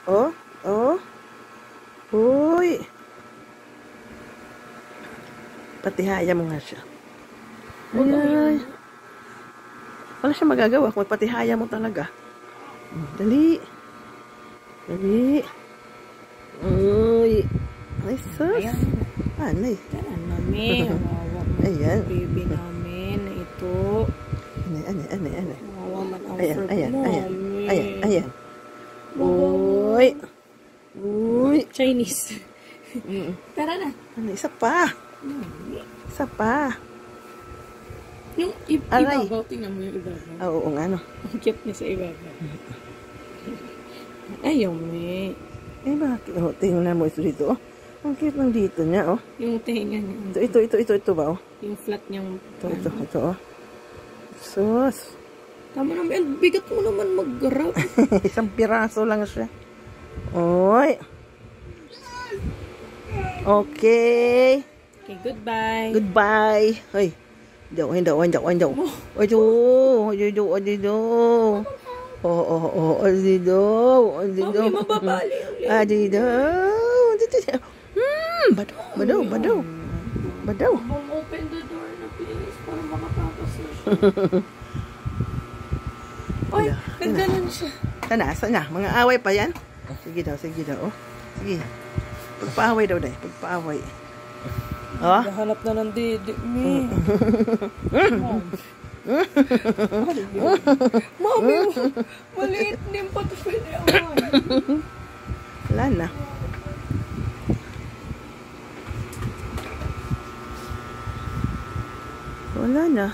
Oh, oh. Uy. Patihaya mo nga siya. Ay. Wala siya magagawa kung patihaya mo talaga. Dali. Dali. Uy. Ay, sus. Anay. Tanan namin. Ayan. Baby namin na ito. Anay. Wawa man ang Ayan, fruit ayan, mo. ayan. Ayan. Uy. Uy. Chinese. Tara na. Ano, isa pa. Isa pa. Yung Aray. ibabaw, tingnan mo yung ibabaw. Oo nga, no. Ang cute niya sa ibabaw. Ayaw, me. Eh, bakit? Oh, tingnan mo ito dito, oh. Ang cute ng dito niya, oh. Yung tenga niya. Ito ba, oh? Yung flat niyang... Ito, oh. Sus. Tama naman. Bigat mo naman mag-grab. Isang piraso lang siya. Oy. Okay. Okay, goodbye. Goodbye. Hoy. Hindaw. Mami, mababali. Badaw. Open the door na please para makatapas na siya. Oy, nagdalan siya. Saan na? Mga away pa yan? Sige daw. Oh. Sige. Pagpaaway daw, day. Pagpaaway. Oh? Nahanap na ng didi, me. Mami, maliit din pa ito pwede away. Wala na. Wala na.